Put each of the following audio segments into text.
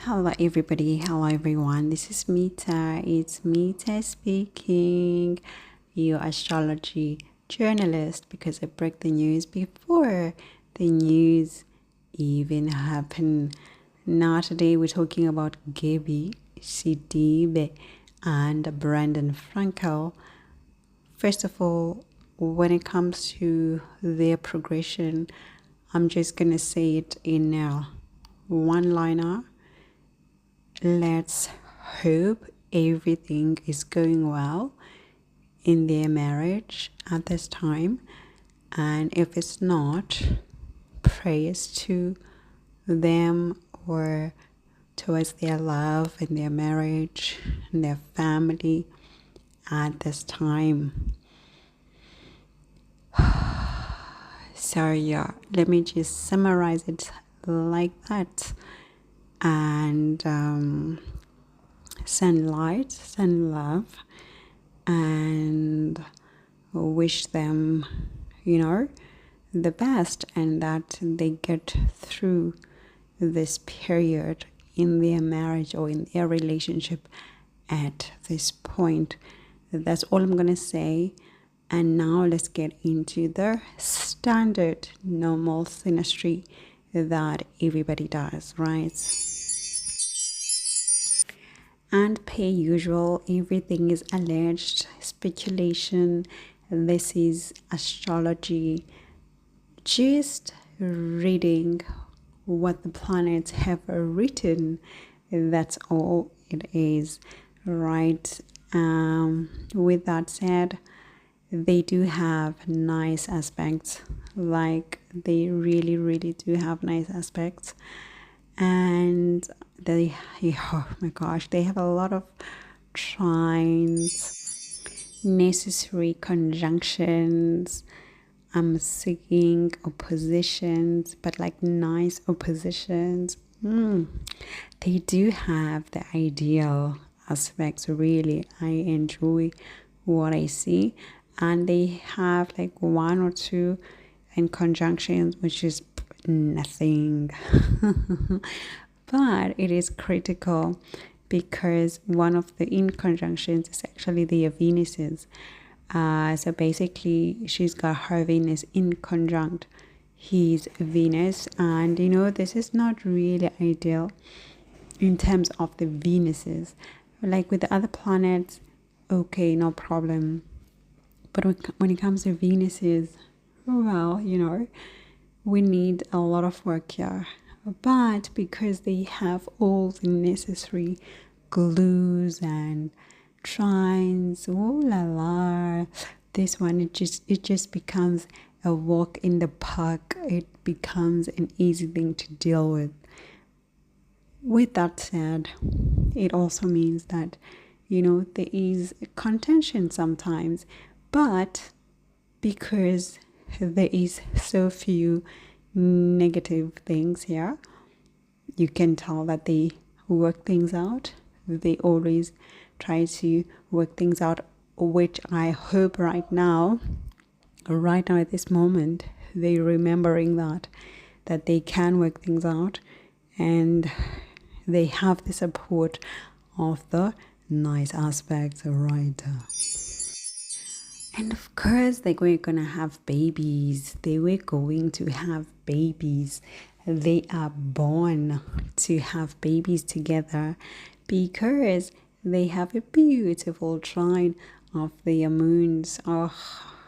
Hello everybody, hello everyone. This is Mita. It's Mita speaking, your astrology journalist, because I break the news before the news even happen. Now today we're talking about Gabby Sidibe and Brandon Frankel. First of all, when it comes to their progression, I'm just gonna say it in a one-liner. Let's hope everything is going well in their marriage at this time. And if it's not, prayers to them or towards their love and their marriage and their family at this time. So yeah, let me just summarize it like that. And send light, send love, and wish them, the best, and that they get through this period in their marriage or in their relationship at this point. That's all I'm going to say. And now let's get into the standard normal synastry that everybody does, right? And per usual, everything is alleged, speculation. This is astrology, just reading what the planets have written. That's all it is, right? With that said, they do have nice aspects. Like, they really, really do have nice aspects. And they, oh my gosh, they have a lot of trines, necessary conjunctions. I'm seeing oppositions, but like nice oppositions. They do have the ideal aspects, really. I enjoy what I see. And they have like one or two in conjunctions, which is nothing. But it is critical because one of the in conjunctions is actually their Venuses. So basically, she's got her Venus in conjunct his Venus, and this is not really ideal in terms of the Venuses. Like with the other planets, okay, no problem. But when it comes to Venuses, well, we need a lot of work here. But because they have all the necessary glues and trines, oh la la, this one, it just becomes a walk in the park. It becomes an easy thing to deal with. With that said, it also means that, there is contention sometimes, but because there is so few negative things here, you can tell that they work things out. They always try to work things out, which I hope right now at this moment, they're remembering that they can work things out, and they have the support of the nice aspects, right? And of course, they were going to have babies. They were going to have babies. They are born to have babies together because they have a beautiful trine of their moons. Oh,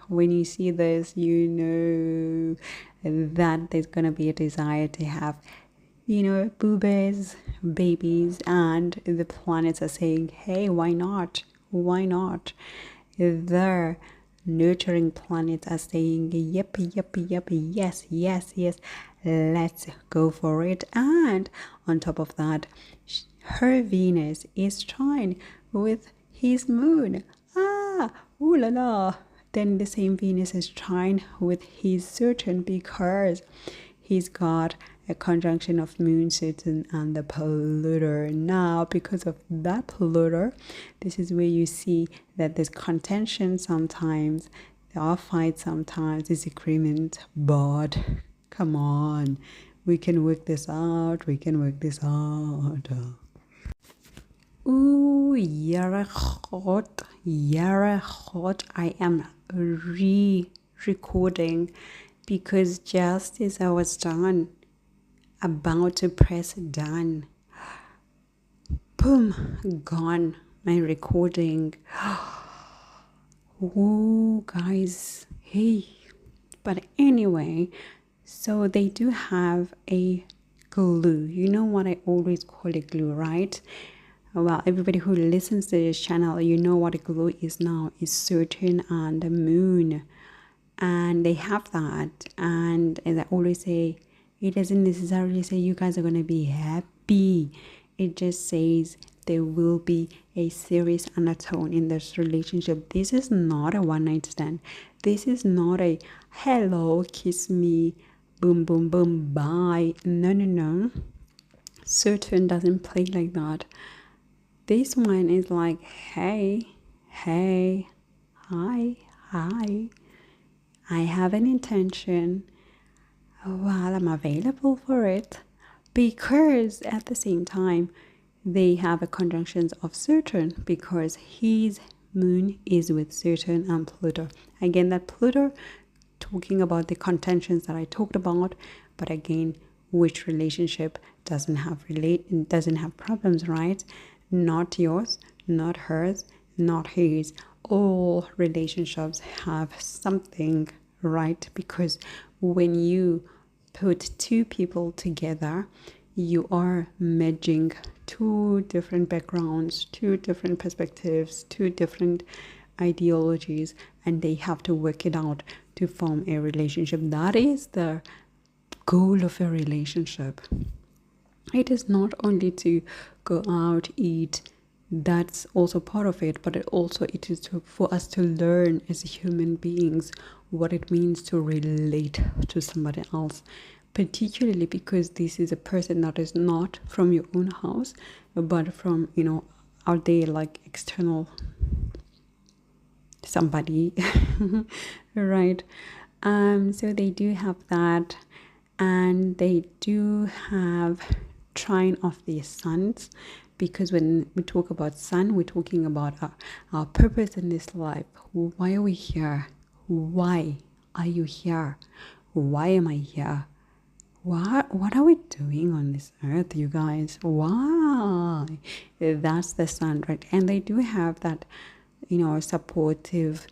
when you see this, you know that there's going to be a desire to have, boobies, babies, and the planets are saying, hey, why not? Why not? The nurturing planets are saying, yep, yes, let's go for it. And on top of that, her Venus is trine with his moon. Ooh la la. Then the same Venus is trine with his Saturn because he's got a conjunction of Moon, Saturn, and the polluter. Now, because of that polluter, this is where you see that there's contention sometimes, there are fights sometimes, disagreement, but come on, We can work this out. We can work this out. Ooh, Yara hot. I am re-recording because just as I was done, about to press done, boom, gone my recording. Oh, guys, hey. But anyway, so they do have a glue. You know what I always call a glue, right? Well, everybody who listens to this channel, you know what a glue is now. It's Saturn and the moon. And they have that. And as I always say, it doesn't necessarily say you guys are going to be happy. It just says there will be a serious undertone in this relationship. This is not a one-night stand. This is not a hello, kiss me, boom, boom, boom, bye. No. Saturn doesn't play like that. This one is like, hey, hi. I have an intention. Well, I'm available for it. Because at the same time, they have a conjunction of Saturn because his moon is with Saturn and Pluto. Again, that Pluto talking about the contentions that I talked about, but again, which relationship doesn't have problems, right? Not yours, not hers, not his. All relationships have something, right? Because when you put two people together, you are merging two different backgrounds, two different perspectives, two different ideologies, and they have to work it out to form a relationship. That is the goal of a relationship. It is not only to go out, eat, that's also part of it, but it is for us to learn as human beings what it means to relate to somebody else, particularly because this is a person that is not from your own house, but from, out there, like external somebody. Right? So they do have that, and they do have trine of their suns, because when we talk about sun, we're talking about our purpose in this life. Why are we here? Why are you here? Why am I here? What are we doing on this earth, you guys? Why? That's the sun, right? And they do have that, supportive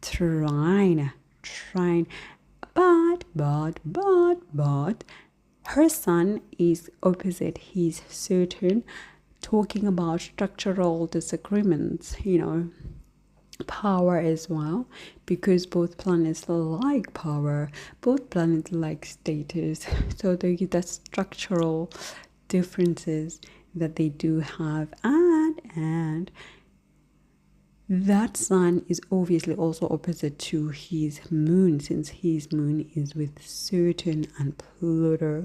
trine. But her sun is opposite his Saturn, talking about structural disagreements, power as well, because both planets like power, both planets like status. So they get the structural differences that they do have, and that sun is obviously also opposite to his moon, since his moon is with Saturn and Pluto,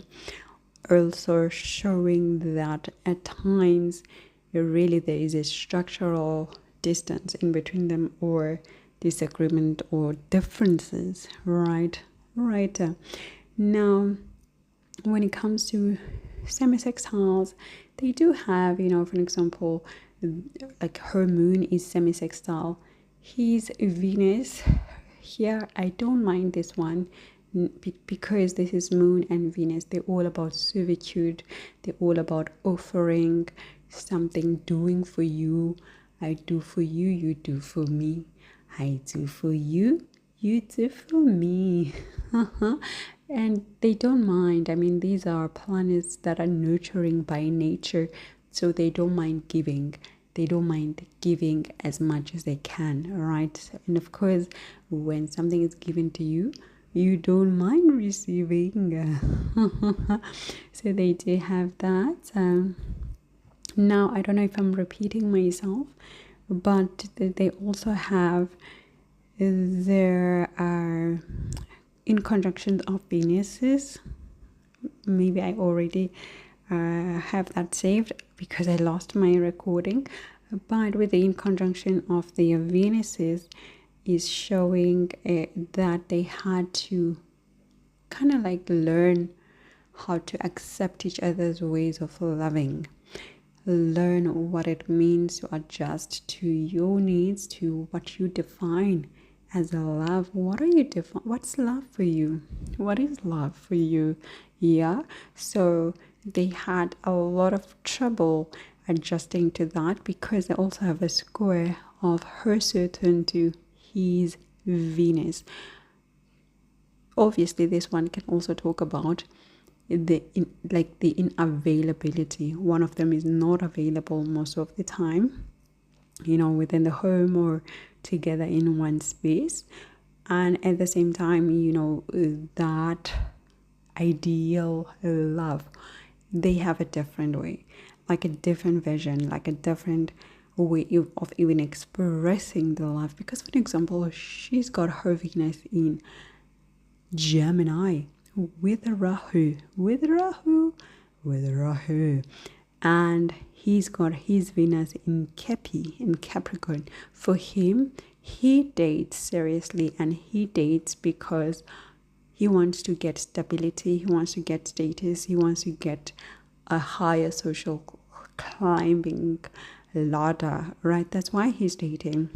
also showing that at times really there is a structural distance in between them, or disagreement or differences, right? Now, when it comes to semi-sextiles, they do have, for example, like her moon is semi-sextile, his Venus here. I don't mind this one because this is moon and Venus. They're all about servitude. They're all about offering something, doing for you. I do for you, you do for me. I do for you, you do for me. And they don't mind. I mean, these are planets that are nurturing by nature, so they don't mind giving. They don't mind giving as much as they can, right? And of course, when something is given to you, you don't mind receiving. So they do have that. Now, I don't know if I'm repeating myself, but they also have, there are in conjunction of Venuses. Maybe I already have that saved because I lost my recording, but with the in conjunction of the Venuses is showing that they had to kind of like learn how to accept each other's ways of loving. Learn what it means to adjust to your needs, to what you define as a love. What are you what's love for you? What is love for you? Yeah. So they had a lot of trouble adjusting to that because they also have a square of her Saturn to his Venus. Obviously, this one can also talk about the inavailability. One of them is not available most of the time, within the home or together in one space. And at the same time, that ideal love, they have a different way, like a different vision, like a different way of even expressing the love. Because, for example, she's got her Venus in Gemini with Rahu, and he's got his Venus in Capricorn. For him, he dates seriously, and he dates because he wants to get stability, he wants to get status, he wants to get a higher social climbing ladder, right? That's why he's dating.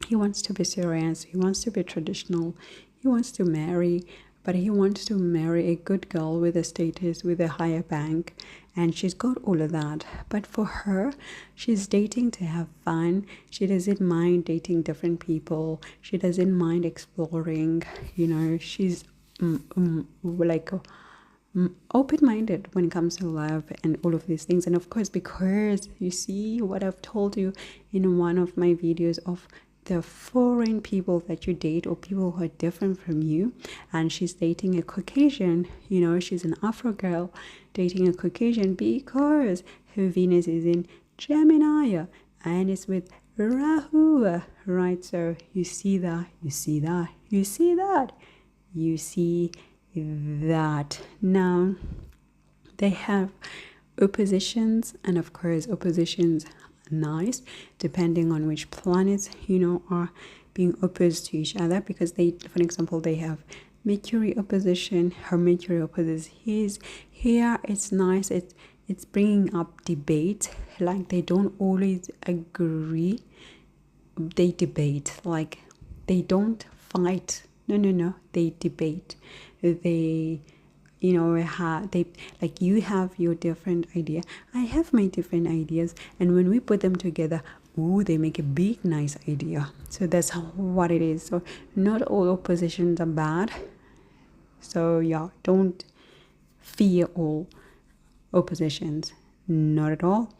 He wants to be serious, he wants to be traditional, he wants to marry, but he wants to marry a good girl with a status, with a higher bank, and she's got all of that. But for her, she's dating to have fun. She doesn't mind dating different people. She doesn't mind exploring. She's open-minded when it comes to love and all of these things. And of course, because you see what I've told you in one of my videos of the foreign people that you date, or people who are different from you, and she's dating a Caucasian, she's an Afro girl dating a Caucasian because her Venus is in Gemini and it's with Rahu, right? So you see that. Now they have oppositions, and of course oppositions nice depending on which planets are being opposed to each other, because they, for example, they have Mercury opposition. Her Mercury opposes his. Here it's nice, it's bringing up debate, like they don't always agree, they debate, like they don't fight, no, they debate. They like, you have your different idea, I have my different ideas, and when we put them together, they make a big nice idea. So that's what it is. So not all oppositions are bad. So yeah, don't fear all oppositions. Not at all.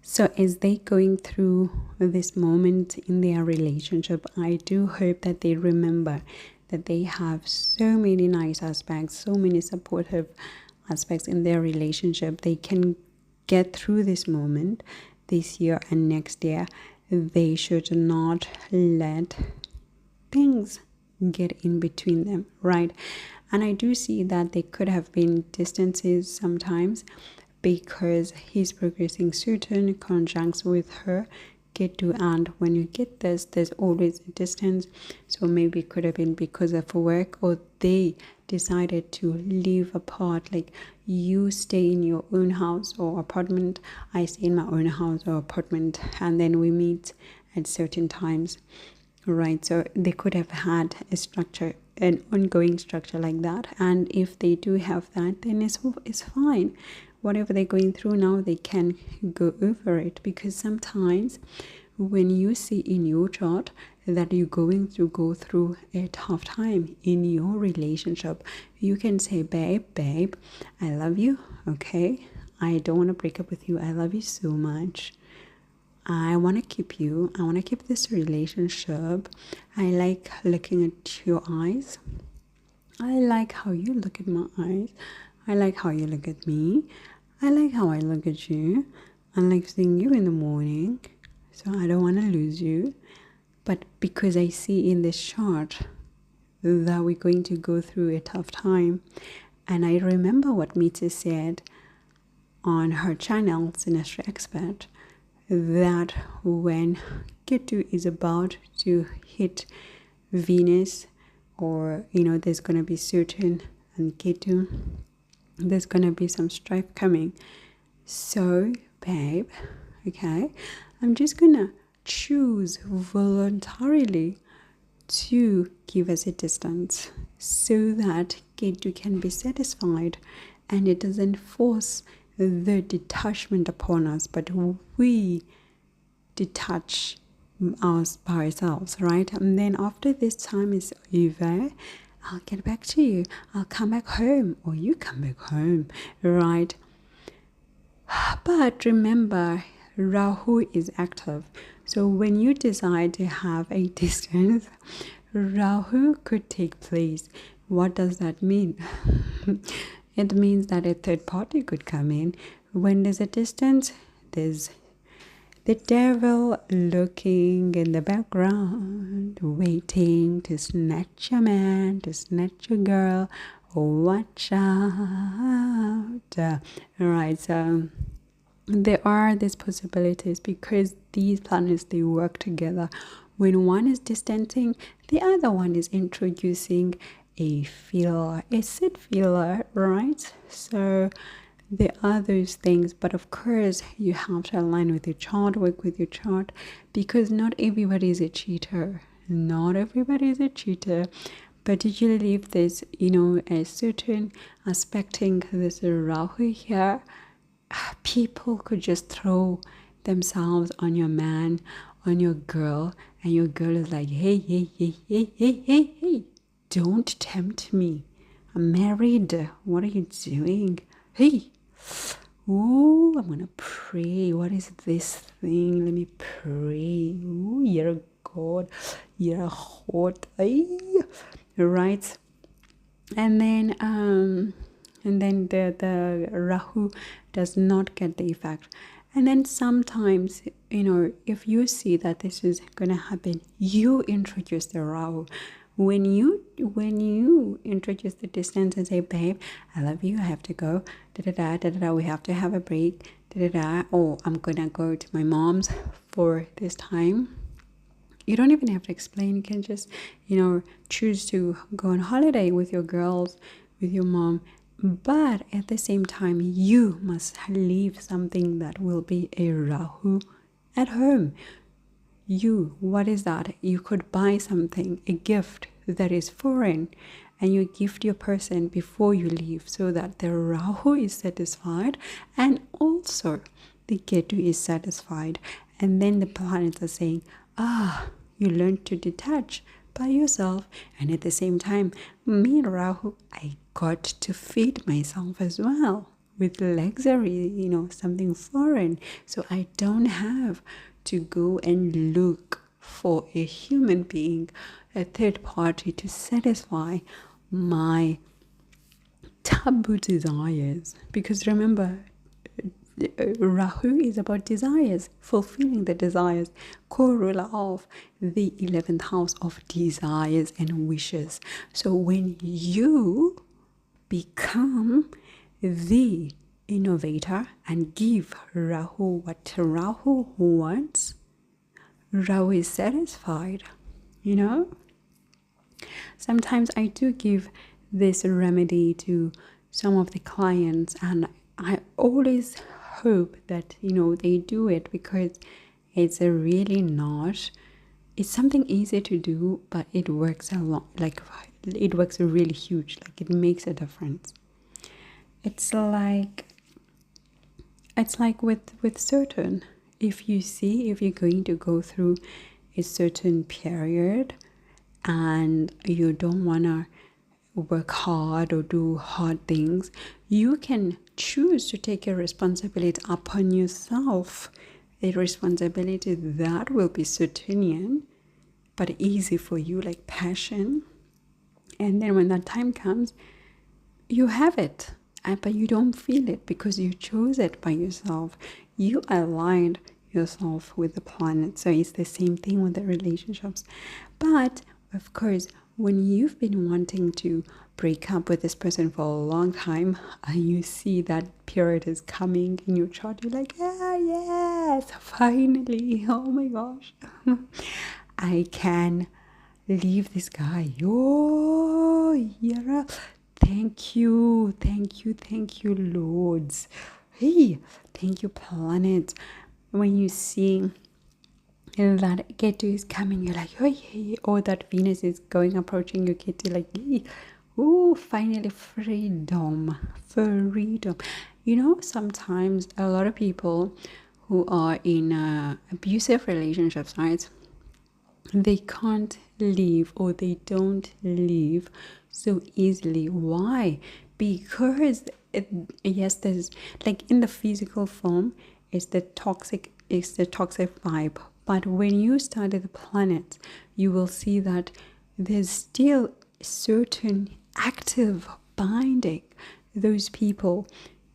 So as they going through this moment in their relationship, I do hope that they remember that they have so many nice aspects, so many supportive aspects in their relationship. They can get through this moment this year and next year. They should not let things get in between them, right? And I do see that there could have been distances sometimes, because he's progressing Saturn conjuncts with her Ketu, and when you get this, there's always a distance. So maybe it could have been because of work, or they decided to live apart, like you stay in your own house or apartment, I stay in my own house or apartment, and then we meet at certain times, right? So they could have had a structure, an ongoing structure like that. And if they do have that, then it's fine. Whatever they're going through now, they can go over it. Because sometimes when you see in your chart that you're go through a tough time in your relationship, you can say, babe, I love you, okay? I don't want to break up with you. I love you so much. I want to keep you. I want to keep this relationship. I like looking at your eyes. I like how you look at my eyes. I like how you look at me. I like how I look at you. I like seeing you in the morning. So I don't want to lose you. But because I see in this chart that we're going to go through a tough time, and I remember what Mita said on her channel, Synastry Expert, that when Ketu is about to hit Venus or there's going to be Saturn and Ketu. There's going to be some strife coming. So, babe, okay, I'm just going to choose voluntarily to give us a distance so that Ketu can be satisfied and it doesn't force the detachment upon us, but we detach us by ourselves, right? And then after this time is over, I'll get back to you. I'll come back home, or you come back home, right? But remember, Rahu is active. So when you decide to have a distance, Rahu could take place. What does that mean? It means that a third party could come in. When there's a distance, there's the devil looking in the background, waiting to snatch a man, to snatch a girl. Watch out. Right, so there are these possibilities because these planets, they work together. When one is distancing, the other one is introducing a feeler, a seed feeler, right? So there are those things, but of course you have to align with your chart, work with your chart, because not everybody is a cheater. Not everybody is a cheater, particularly if there's a certain aspecting this Rahu here. People could just throw themselves on your man, on your girl, and your girl is like, hey, hey, hey, hey, hey, hey, hey, don't tempt me. I'm married. What are you doing? Hey, ooh, I'm gonna pray. What is this thing? Let me pray. Ooh, you're a god. You're a hot. Right? And then the Rahu does not get the effect. And then sometimes, if you see that this is gonna happen, you introduce the Rahu. When you introduce the distance and say, babe, I love you, I have to go, we have to have a break, oh, I'm gonna go to my mom's for this time. You don't even have to explain. You can just, choose to go on holiday with your girls, with your mom. But at the same time, you must leave something that will be a Rahu at home. What is that? You could buy something, a gift that is foreign, and you gift your person before you leave so that the Rahu is satisfied and also the Ketu is satisfied. And then the planets are saying, you learned to detach by yourself, and at the same time, me, Rahu, I got to feed myself as well with luxury, something foreign. So I don't have to go and look for a human being, a third party, to satisfy my taboo desires. Because remember, Rahu is about desires, fulfilling the desires, co-ruler of the 11th house of desires and wishes. So when you become the innovator and give Rahu what Rahu wants, Rahu is satisfied. Sometimes I do give this remedy to some of the clients, and I always hope that they do it, because it's it's something easy to do, but it works a lot. Like, it works really huge. Like, it makes a difference. It's like with certain, if you're going to go through a certain period and you don't want to work hard or do hard things, you can choose to take a responsibility upon yourself, a responsibility that will be Saturnian but easy for you, like passion. And then when that time comes, you have it, but you don't feel it because you chose it by yourself. You aligned yourself with the planet. So it's the same thing with the relationships. But of course, when you've been wanting to break up with this person for a long time and you see that period is coming in your chart, you're like, yes, finally, oh my gosh, I can leave this guy. Oh, yeah. Thank you, lords. Hey, thank you, planet. When you see that Ketu is coming, you're like, oh, hey, or that Venus is approaching your Ketu, like, hey, oh, finally freedom. You know, sometimes a lot of people who are in abusive relationships, right? They can't leave, or they don't leave so easily. Why? Because yes, there's like in the physical form, it's the toxic vibe. But when you study the planets, you will see that there's still certain active binding those people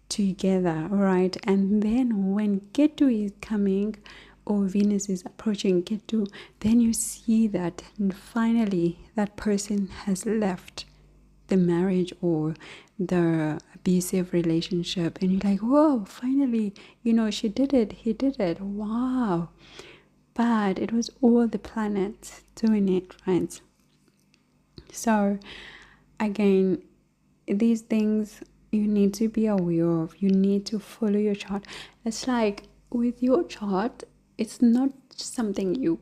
together, right? And then when Ketu is coming, or Venus is approaching Ketu, then you see that finally that person has left the marriage or the abusive relationship, and you're like, whoa, finally, she did it, he did it, wow. But it was all the planets doing it, right? So again, these things you need to be aware of. You need to follow your chart. It's like with your chart, it's not something you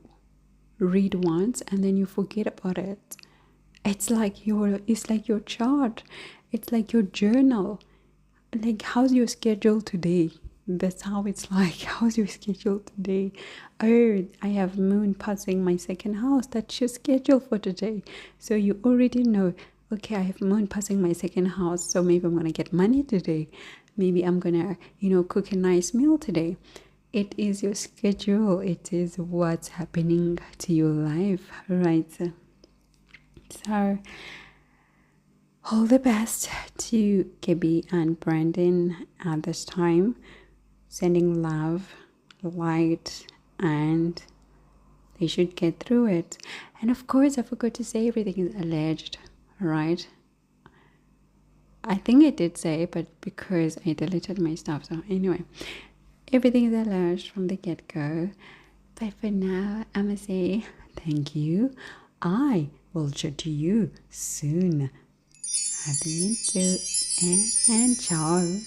read once and then you forget about it. It's like your chart. It's like your journal. Like, how's your schedule today? That's how it's like. How's your schedule today? Oh, I have moon passing my second house. That's your schedule for today. So you already know, okay, I have moon passing my second house, so maybe I'm gonna get money today. Maybe I'm gonna, cook a nice meal today. It is your schedule. It is what's happening to your life, right? So all the best to Gabby and Brandon at this time. Sending love, light, and they should get through it. And of course, I forgot to say everything is alleged, right? I think I did say, but because I deleted my stuff. So anyway, everything is alleged from the get-go. But for now, I'm going to say thank you. I will chat to you soon. Happy and ciao.